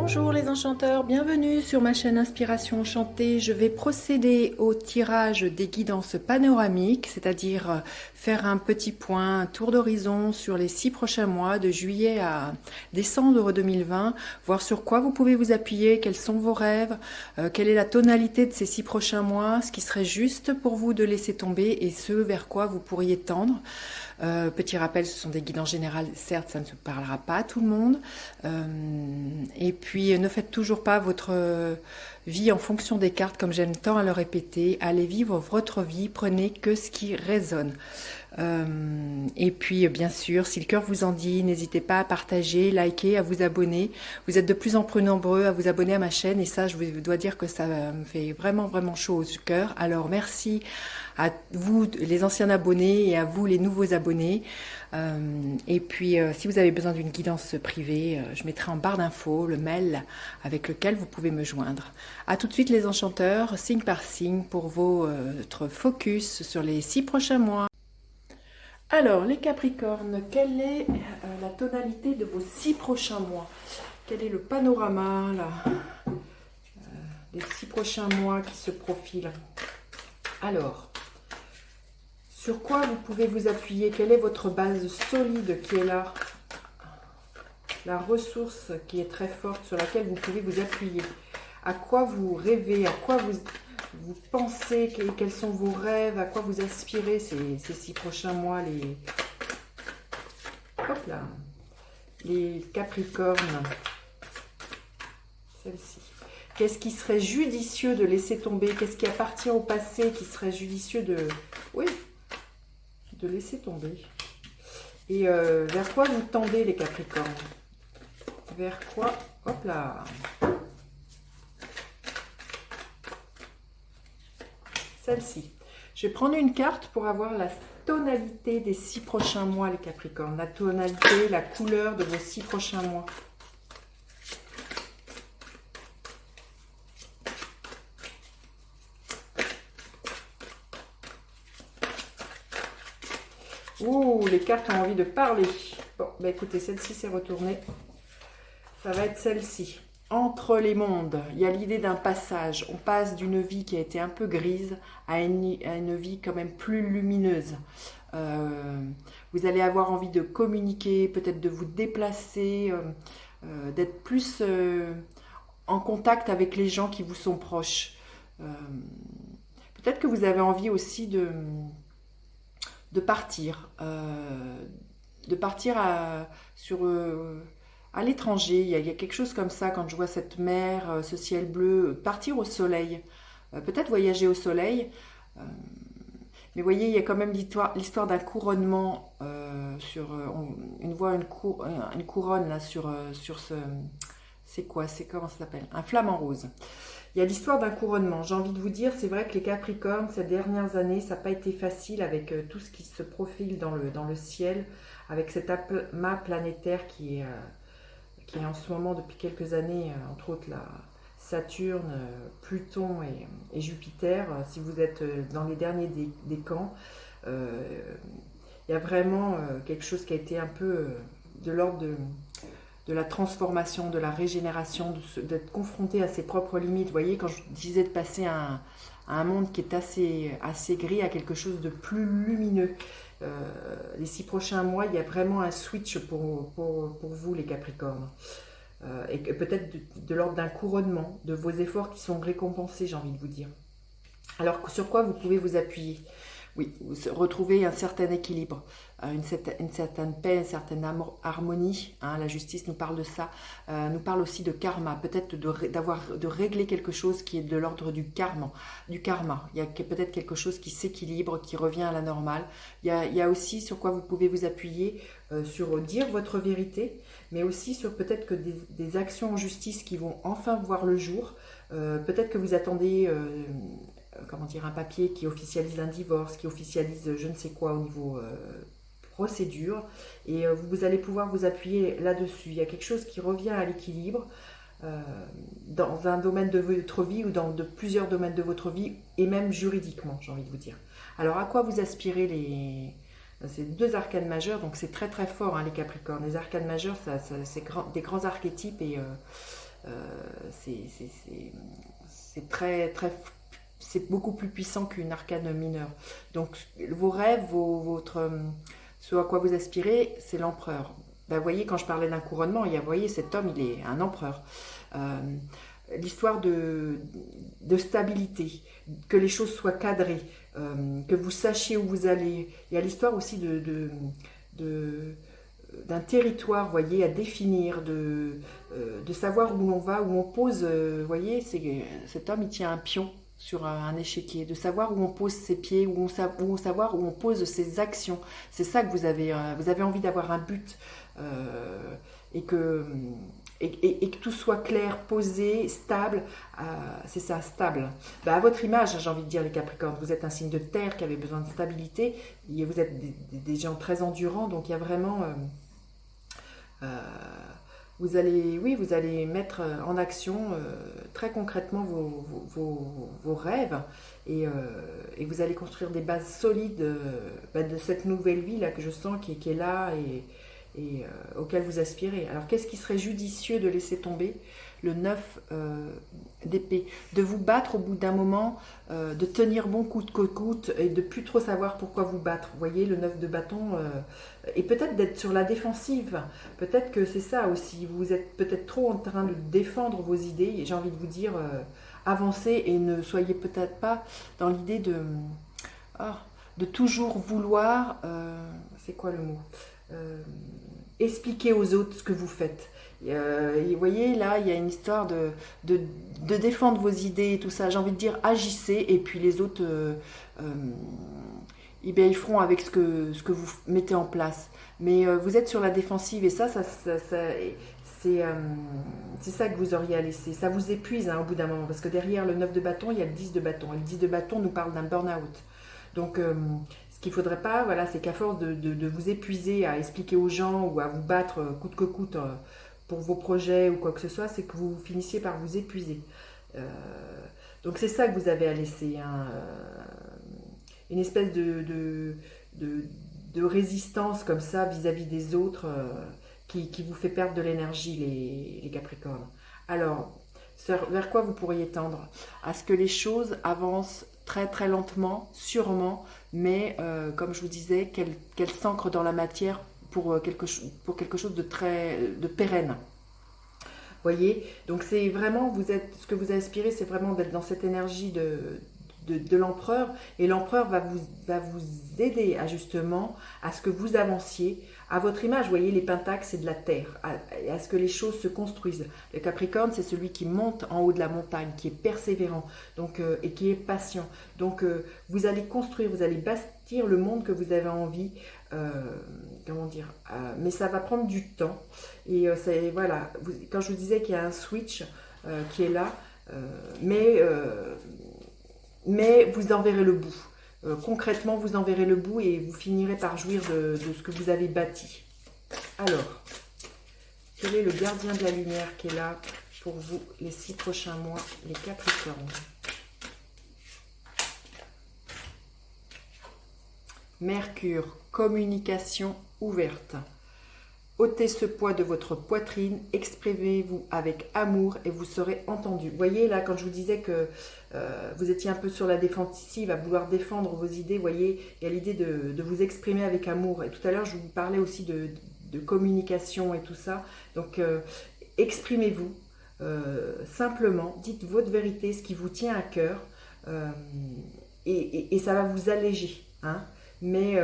Bonjour les enchanteurs, bienvenue sur ma chaîne Inspiration Enchantée. Je vais procéder au tirage des guidances panoramiques, c'est-à-dire faire un petit point, un tour d'horizon sur les 6 prochains mois de juillet à décembre 2020, voir sur quoi vous pouvez vous appuyer, quels sont vos rêves, quelle est la tonalité de ces 6 prochains mois, ce qui serait juste pour vous de laisser tomber et ce vers quoi vous pourriez tendre. Petit rappel, ce sont des guidances générales, certes ça ne se parlera pas à tout le monde. Et puis ne faites toujours pas votre vie en fonction des cartes, comme j'aime tant à le répéter. Allez vivre votre vie, prenez que ce qui résonne. Et puis bien sûr, si le cœur vous en dit, n'hésitez pas à partager, liker, à vous abonner. Vous êtes de plus en plus nombreux à vous abonner à ma chaîne et ça, je vous dois dire que ça me fait vraiment chaud au cœur. Alors merci à vous les anciens abonnés et à vous les nouveaux abonnés. Et puis si vous avez besoin d'une guidance privée, je mettrai en barre d'infos le mail avec lequel vous pouvez me joindre. A tout de suite les enchanteurs, signe par signe pour votre focus sur les 6 prochains mois. Alors, les Capricornes, quelle est la tonalité de vos 6 prochains mois? Quel est le panorama là, des 6 prochains mois qui se profilent? Alors, sur quoi vous pouvez vous appuyer? Quelle est votre base solide qui est là? La ressource qui est très forte sur laquelle vous pouvez vous appuyer. À quoi vous rêvez? À quoi vous pensez? Quels sont vos rêves? À quoi vous aspirez ces 6 prochains mois? Hop là, les Capricornes. Celle-ci. Qu'est-ce qui serait judicieux de laisser tomber? Qu'est-ce qui appartient au passé qui serait judicieux de... Oui, de laisser tomber. Et vers quoi vous tendez les Capricornes? Vers quoi? Hop là. Celle-ci. Je vais prendre une carte pour avoir la tonalité des 6 prochains mois les Capricornes. La tonalité, la couleur de vos 6 prochains mois. Ouh, les cartes ont envie de parler. Bon, bah écoutez, celle-ci s'est retournée. Ça va être celle-ci. Entre les mondes, il y a l'idée d'un passage. On passe d'une vie qui a été un peu grise à une vie quand même plus lumineuse. Vous allez avoir envie de communiquer, peut-être de vous déplacer, d'être plus en contact avec les gens qui vous sont proches. Peut-être que vous avez envie aussi de partir. À l'étranger, il y a quelque chose comme ça quand je vois cette mer, ce ciel bleu, partir au soleil, peut-être voyager au soleil, mais vous voyez, il y a quand même l'histoire d'un couronnement on voit une couronne là sur ce, c'est quoi, c'est comment ça s'appelle? Un flamant rose. Il y a l'histoire d'un couronnement. J'ai envie de vous dire, c'est vrai que les Capricornes, ces dernières années, ça n'a pas été facile avec tout ce qui se profile dans le ciel, avec cet amas planétaire qui est en ce moment depuis quelques années, entre autres la Saturne, Pluton et Jupiter. Si vous êtes dans les derniers décans, il y a vraiment quelque chose qui a été un peu de l'ordre de la transformation, de la régénération, d'être confronté à ses propres limites. Vous voyez, quand je disais de passer à un monde qui est assez gris à quelque chose de plus lumineux. Les 6 prochains mois, il y a vraiment un switch pour vous les Capricornes. Et peut-être de l'ordre d'un couronnement, de vos efforts qui sont récompensés, j'ai envie de vous dire. Alors, sur quoi vous pouvez vous appuyer? Oui, retrouver un certain équilibre, une certaine paix, une certaine harmonie. Hein, la justice nous parle de ça, nous parle aussi de karma, peut-être de régler quelque chose qui est de l'ordre du karma. Il y a peut-être quelque chose qui s'équilibre, qui revient à la normale. Il y a aussi sur quoi vous pouvez vous appuyer, sur dire votre vérité, mais aussi sur peut-être que des actions en justice qui vont enfin voir le jour. Peut-être que vous attendez... un papier qui officialise un divorce, qui officialise je ne sais quoi au niveau procédure, et vous allez pouvoir vous appuyer là-dessus. Il y a quelque chose qui revient à l'équilibre dans un domaine de votre vie ou dans plusieurs domaines de votre vie, et même juridiquement, j'ai envie de vous dire. Alors, à quoi vous aspirez c'est 2 arcanes majeures, donc c'est très fort, hein, les Capricornes. Les arcanes majeures, c'est des grands archétypes, et C'est c'est beaucoup plus puissant qu'une arcane mineure. Donc vos rêves, ce à quoi vous aspirez, c'est l'empereur. Ben, vous voyez, quand je parlais d'un couronnement, vous voyez, cet homme, il est un empereur. Euh, L'histoire de stabilité, que les choses soient cadrées, que vous sachiez où vous allez. Il y a l'histoire aussi de- d'un territoire, vous voyez, à définir, de savoir où on va, où on pose. Vous voyez, cet homme, il tient un pion sur un échiquier, de savoir où on pose ses pieds, savoir où on pose ses actions. C'est ça que vous avez envie d'avoir un but et que et que tout soit clair, posé, stable. C'est ça, stable. Ben, à votre image, j'ai envie de dire les Capricornes, vous êtes un signe de terre qui avait besoin de stabilité. Et vous êtes des gens très endurants, donc il y a vraiment euh, vous allez mettre en action très concrètement vos rêves et, et vous allez construire des bases solides de cette nouvelle vie là que je sens qui est là et auquel vous aspirez. Alors qu'est-ce qui serait judicieux de laisser tomber? Le 9 d'épée, de vous battre au bout d'un moment, de tenir bon coûte que coûte et de plus trop savoir pourquoi vous battre. Vous voyez, le 9 de bâton, et peut-être d'être sur la défensive. Peut-être que c'est ça aussi. Vous êtes peut-être trop en train de défendre vos idées. Et j'ai envie de vous dire, avancez et ne soyez peut-être pas dans l'idée ah, de toujours vouloir. C'est quoi le mot expliquer aux autres ce que vous faites. Et vous voyez, là, il y a une histoire de défendre vos idées et tout ça. J'ai envie de dire, agissez, et puis les autres, eh bien, ils feront avec ce que vous mettez en place. Mais vous êtes sur la défensive, et c'est ça que vous auriez à laisser. Ça vous épuise au bout d'un moment, parce que derrière le 9 de bâton, il y a le 10 de bâton. Et le 10 de bâton nous parle d'un burn-out. Donc, ce qu'il ne faudrait pas, voilà, c'est qu'à force de vous épuiser à expliquer aux gens ou à vous battre coûte que coûte pour vos projets ou quoi que ce soit, c'est que vous finissiez par vous épuiser. Euh, donc c'est ça que vous avez à laisser, hein, une espèce de, de résistance comme ça vis-à-vis des autres qui vous fait perdre de l'énergie, les Capricornes. Alors, vers quoi vous pourriez tendre? À ce que les choses avancent très très lentement, sûrement, mais comme je vous disais, qu'elles s'ancrent dans la matière pour quelque chose de pérenne. Voyez, donc c'est vraiment, ce que vous aspirez, c'est vraiment d'être dans cette énergie de l'empereur, et l'empereur va vous aider justement à ce que vous avanciez à votre image. Vous voyez, les pentacles, c'est de la terre, à ce que les choses se construisent. Le Capricorne, c'est celui qui monte en haut de la montagne, qui est persévérant, donc, et qui est patient. Donc, vous allez construire, vous allez bâtir le monde que vous avez envie, comment dire, mais ça va prendre du temps. Et voilà, quand je vous disais qu'il y a un switch qui est là, mais vous en verrez le bout. Concrètement, vous en verrez le bout et vous finirez par jouir de ce que vous avez bâti. Alors, quel est le gardien de la lumière qui est là pour vous les 6 prochains mois, les Capricornes? Mercure, communication ouverte. Ôtez ce poids de votre poitrine, exprimez-vous avec amour et vous serez entendu. Vous voyez là, quand je vous disais que vous étiez un peu sur la défensive, à vouloir défendre vos idées, vous voyez, il y a l'idée de vous exprimer avec amour. Et tout à l'heure, je vous parlais aussi de communication et tout ça. Donc, exprimez-vous simplement, dites votre vérité, ce qui vous tient à cœur, et ça va vous alléger, hein. Mais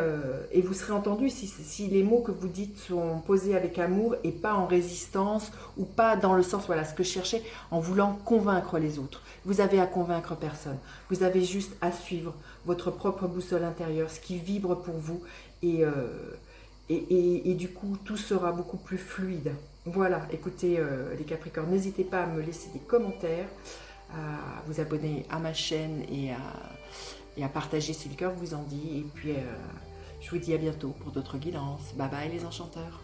et vous serez entendu si les mots que vous dites sont posés avec amour et pas en résistance ou pas dans le sens, voilà, ce que je cherchais, en voulant convaincre les autres. Vous avez à convaincre personne. Vous avez juste à suivre votre propre boussole intérieure, ce qui vibre pour vous, et du coup, tout sera beaucoup plus fluide. Voilà, écoutez les Capricornes, n'hésitez pas à me laisser des commentaires, à vous abonner à ma chaîne et à partager si le cœur vous en dit. Et puis, je vous dis à bientôt pour d'autres guidances. Bye bye les enchanteurs.